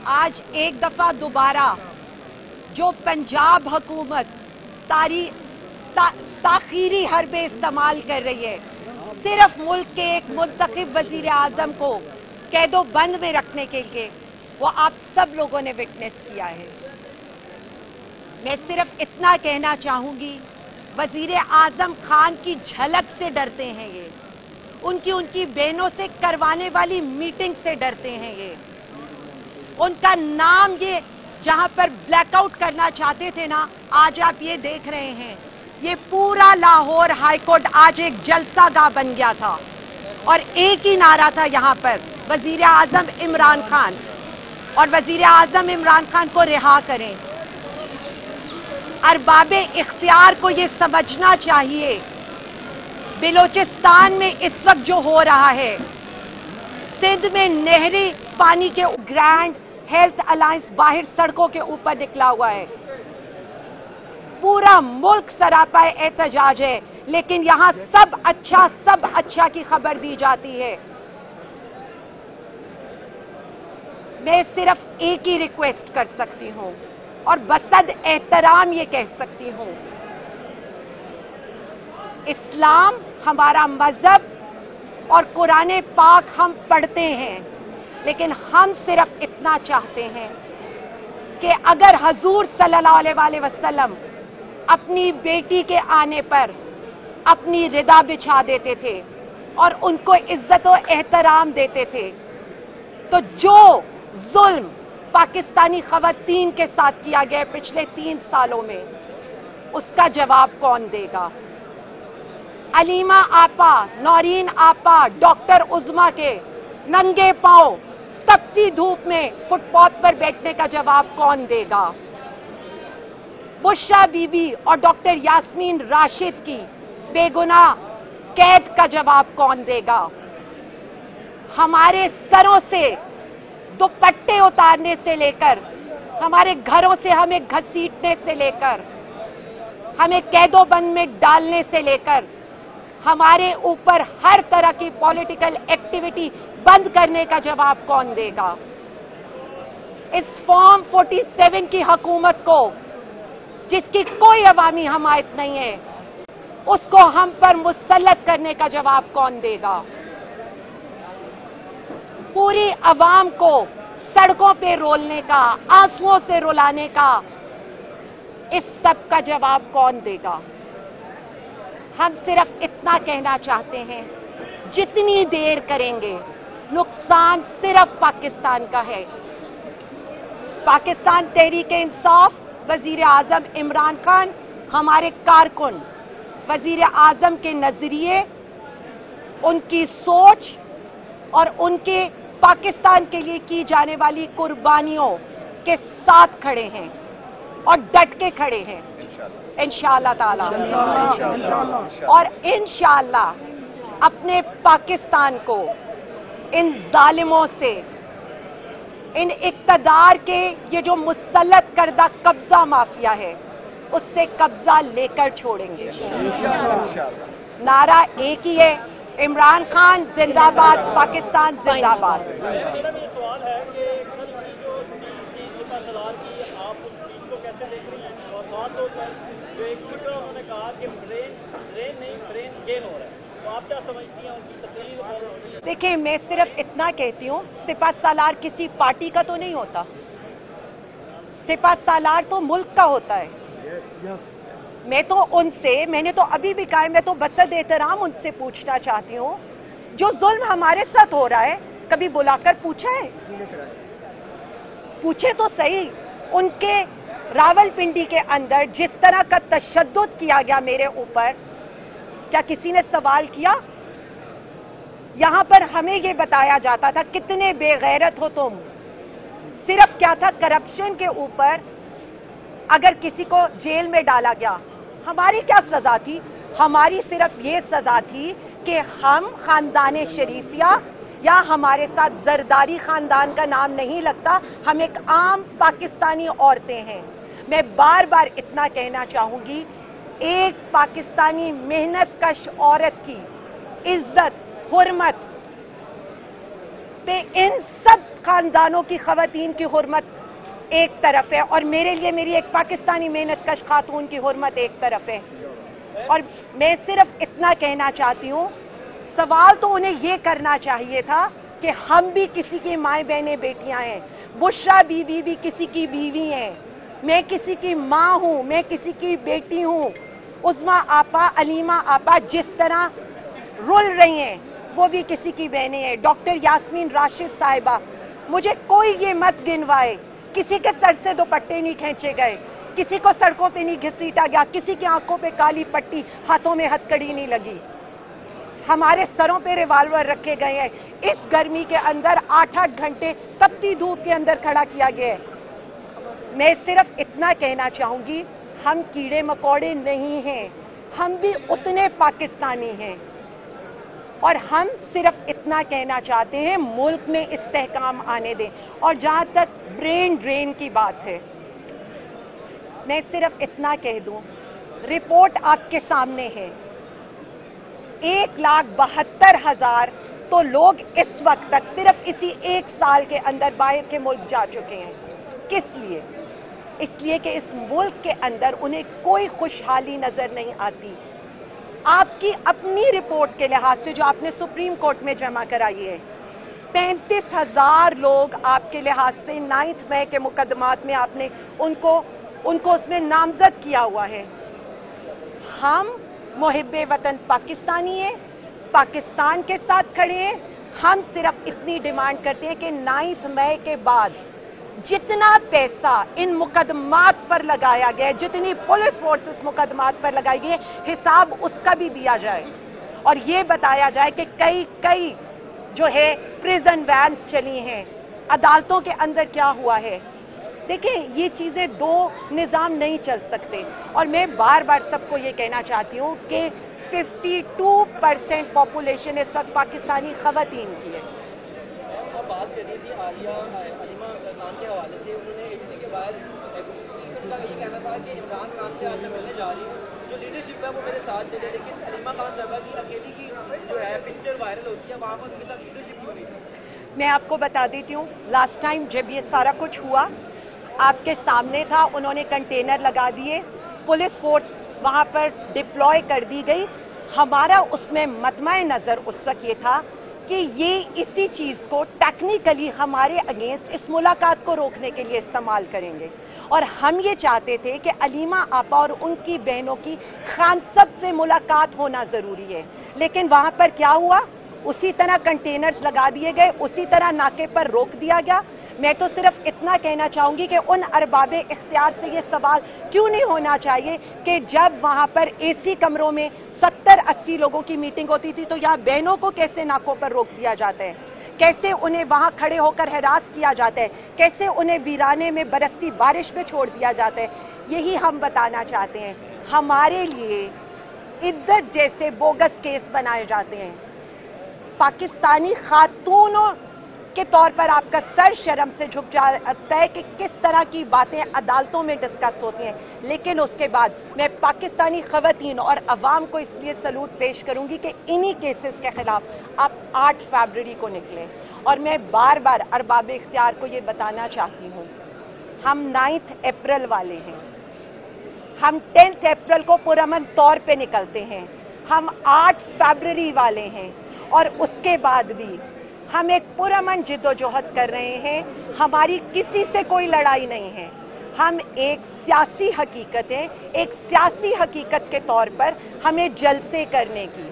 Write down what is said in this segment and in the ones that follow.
आज एक दफा दोबारा जो पंजाब हुकूमत ताखीरी हरबे इस्तेमाल कर रही है, सिर्फ मुल्क के एक मुंतखब वजीर आजम को कैदो बंद में रखने के लिए, वो आप सब लोगों ने विटनेस किया है। मैं सिर्फ इतना कहना चाहूंगी, वजीर आजम खान की झलक से डरते हैं ये, उनकी बहनों से करवाने वाली मीटिंग से डरते हैं ये, उनका नाम ये जहां पर ब्लैकआउट करना चाहते थे ना, आज आप ये देख रहे हैं, ये पूरा लाहौर हाईकोर्ट आज एक जलसागाह बन गया था और एक ही नारा था यहां पर, वजीर आजम इमरान खान, और वजीर आजम इमरान खान को रिहा करें। अरबाबे इख्तियार को ये समझना चाहिए, बलोचिस्तान में इस वक्त जो हो रहा है, सिंध में नहरी पानी के ग्रैंड हेल्थ अलायंस बाहर सड़कों के ऊपर निकला हुआ है, पूरा मुल्क सरापा एहतजाज है, लेकिन यहां सब अच्छा की खबर दी जाती है। मैं सिर्फ एक ही रिक्वेस्ट कर सकती हूं और बसद एहतराम ये कह सकती हूं, इस्लाम हमारा मजहब और कुरान पाक हम पढ़ते हैं, लेकिन हम सिर्फ इतना चाहते हैं कि अगर हजूर सल्लल्लाहु अलैहि वसल्लम अपनी बेटी के आने पर अपनी रिदा बिछा देते थे और उनको इज्जत और एहतराम देते थे, तो जो जुल्म पाकिस्तानी खवातीन के साथ किया गया पिछले 3 सालों में, उसका जवाब कौन देगा? अलीमा आपा, नौरीन आपा, डॉक्टर उज़्मा के नंगे पांव तपती धूप में फुटपाथ पर बैठने का जवाब कौन देगा? बुशरा बीबी और डॉक्टर यास्मीन राशिद की बेगुनाह कैद का जवाब कौन देगा? हमारे सरों से दुपट्टे उतारने से लेकर, हमारे घरों से हमें घसीटने से लेकर, हमें कैदोबंद में डालने से लेकर, हमारे ऊपर हर तरह की पॉलिटिकल एक्टिविटी बंद करने का जवाब कौन देगा? इस फॉर्म 47 की हुकूमत को, जिसकी कोई अवामी हमायत नहीं है, उसको हम पर मुसल्लत करने का जवाब कौन देगा? पूरी अवाम को सड़कों पे रोलने का, आंसुओं से रुलाने का, इस सब का जवाब कौन देगा? हम सिर्फ इतना कहना चाहते हैं, जितनी देर करेंगे नुकसान सिर्फ पाकिस्तान का है। पाकिस्तान तहरीक-ए-इंसाफ, वजीर आजम इमरान खान, हमारे कारकुन, वजीर आजम के नजरिए, उनकी सोच और उनके पाकिस्तान के लिए की जाने वाली कुर्बानियों के साथ खड़े हैं और डट के खड़े हैं इंशाअल्लाह ताला। और इंशाअल्लाह अपने पाकिस्तान को इन जालिमों से, इन इक़्तिदार के ये जो मुसल्लत करदा कब्जा माफिया है, उससे कब्जा लेकर छोड़ेंगे। नारा एक ही है, इमरान खान जिंदाबाद, पाकिस्तान जिंदाबाद। सवाल है कि आप उस चीज को कैसे देख रही हैं, और खासतौर पर जो एक उन्होंने कहा कि ब्रेन नहीं ब्रेन गेन हो रहा है, तो आप क्या समझती हैं उनकी तकलीफ? और देखिए, मैं सिर्फ इतना कहती हूँ, सिपह सालार किसी पार्टी का तो नहीं होता, सिपह सालार तो मुल्क का होता है। मैं तो उनसे, मैंने तो अभी भी कहा है, मैं तो बसद एहतराम उनसे पूछना चाहती हूँ, जो जुल्म हमारे साथ हो रहा है, कभी बुलाकर पूछा है? पूछे तो सही। उनके रावलपिंडी के अंदर जिस तरह का तशद्दुद किया गया मेरे ऊपर, क्या किसी ने सवाल किया? यहां पर हमें ये बताया जाता था, कितने बेगैरत हो तुम। सिर्फ क्या था, करप्शन के ऊपर अगर किसी को जेल में डाला गया, हमारी क्या सजा थी? हमारी सिर्फ ये सजा थी कि हम खानदान शरीफिया या हमारे साथ जरदारी खानदान का नाम नहीं लगता, हम एक आम पाकिस्तानी औरतें हैं। मैं बार बार इतना कहना चाहूंगी, एक पाकिस्तानी मेहनत कश औरत की इज्जत, हुर्मत पे इन सब खानदानों की ख़वातीन की हुर्मत एक तरफ है और मेरे लिए मेरी एक पाकिस्तानी मेहनतकश खातून की हुर्मत एक तरफ है। और मैं सिर्फ इतना कहना चाहती हूँ, सवाल तो उन्हें ये करना चाहिए था कि हम भी किसी की माएँ बहनें बेटियां हैं, बुशरा बीवी भी किसी की बीवी हैं, मैं किसी की माँ हूँ, मैं किसी की बेटी हूँ। उज़्मा आपा, अलीमा आपा जिस तरह रुल रही हैं वो भी किसी की बहनें हैं। डॉक्टर यास्मीन राशिद साहिबा, मुझे कोई ये मत गिनवाए, किसी के सर से दुपट्टे नहीं खींचे गए, किसी को सड़कों पे नहीं घसीटा गया, किसी की आंखों पे काली पट्टी, हाथों में हथकड़ी नहीं लगी, हमारे सरों पे रिवाल्वर रखे गए हैं, इस गर्मी के अंदर 8-8 घंटे तपती धूप के अंदर खड़ा किया गया है। मैं सिर्फ इतना कहना चाहूंगी, हम कीड़े मकोड़े नहीं हैं, हम भी उतने पाकिस्तानी हैं और हम सिर्फ इतना कहना चाहते हैं मुल्क में इस्तेहकाम आने दें। और जहां तक ब्रेन ड्रेन की बात है, मैं सिर्फ इतना कह दूं, रिपोर्ट आपके सामने है, 1,72,000 तो लोग इस वक्त तक सिर्फ इसी एक साल के अंदर बाहर के मुल्क जा चुके हैं। किस लिए? इसलिए कि इस मुल्क के अंदर उन्हें कोई खुशहाली नजर नहीं आती। आपकी अपनी रिपोर्ट के लिहाज से जो आपने सुप्रीम कोर्ट में जमा कराई है, 35,000 लोग आपके लिहाज से 9 मई के मुकदमात में आपने उनको उसमें नामजद किया हुआ है। हम मुहिब्बे वतन पाकिस्तानी हैं, पाकिस्तान के साथ खड़े हैं। हम सिर्फ इतनी डिमांड करते हैं कि 9 मई के बाद जितना पैसा इन मुकदमात पर लगाया गया, जितनी पुलिस फोर्स इस मुकदमात पर लगाई गई है, हिसाब उसका भी दिया जाए और ये बताया जाए कि कई जो है प्रिजन वैन चली हैं, अदालतों के अंदर क्या हुआ है। देखें, ये चीजें दो निजाम नहीं चल सकते और मैं बार बार सबको ये कहना चाहती हूँ कि 52% पॉपुलेशन इस वक्त पाकिस्तानी खवातीन की है। बात कर रही थी अलीमा खान के हवाले से, उन्होंने एबीसी के बाहर उनका ये कहना था कि इमरान खान से आज मैं मिलने जा रही हूँ, जो लीडरशिप है वो मेरे साथ चले, लेकिन अलीमा खान साहबा की अकेली की जो है पिक्चर वायरल होती है, वहाँ पर उनके साथ लीडरशिप क्यों नहीं? मैं आपको बता देती हूँ, लास्ट टाइम जब ये सारा कुछ हुआ आपके सामने था, उन्होंने कंटेनर लगा दिए, पुलिस फोर्स वहाँ पर डिप्लॉय कर दी गई। हमारा उसमें मद्दे नजर उस वक्त ये था कि ये इसी चीज को टेक्निकली हमारे अगेंस्ट इस मुलाकात को रोकने के लिए इस्तेमाल करेंगे और हम ये चाहते थे कि अलीमा आपा और उनकी बहनों की खानसब से मुलाकात होना जरूरी है। लेकिन वहां पर क्या हुआ, उसी तरह कंटेनर्स लगा दिए गए, उसी तरह नाके पर रोक दिया गया। मैं तो सिर्फ इतना कहना चाहूंगी कि उन अरबाबे इख्तियार से ये सवाल क्यों नहीं होना चाहिए कि जब वहां पर एसी कमरों में 70-80 लोगों की मीटिंग होती थी तो यहाँ बहनों को कैसे नाकों पर रोक दिया जाता है, कैसे उन्हें वहां खड़े होकर हैरास किया जाता है, कैसे उन्हें वीराने में बरसती बारिश में छोड़ दिया जाता है। यही हम बताना चाहते हैं। हमारे लिए इज्जत जैसे बोगस केस बनाए जाते हैं। पाकिस्तानी खातूनों के तौर पर आपका सर शर्म से झुक जाता है कि किस तरह की बातें अदालतों में डिस्कस होती हैं, लेकिन उसके बाद मैं पाकिस्तानी खवातीन और अवाम को इसलिए सलूट पेश करूंगी कि इन्हीं केसेस के खिलाफ आप 8 फरवरी को निकलें। और मैं बार बार अरबाब इख्तियार को ये बताना चाहती हूँ, हम 9 अप्रैल वाले हैं, हम 10 अप्रैल को पुरअमन तौर पे निकलते हैं, हम 8 फरवरी वाले हैं और उसके बाद भी हम एक पुरअमन जिद्दोजहद कर रहे हैं। हमारी किसी से कोई लड़ाई नहीं है, हम एक सियासी हकीकत है, एक सियासी हकीकत के तौर पर हमें जलसे करने की,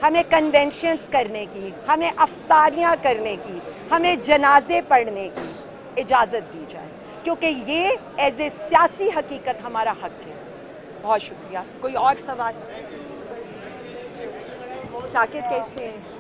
हमें कन्वेंशंस करने की, हमें अफ्तारियां करने की, हमें जनाजे पढ़ने की इजाजत दी जाए, क्योंकि ये एज ए सियासी हकीकत हमारा हक है। बहुत शुक्रिया। कोई और सवाल? साकिब कैसे हैं?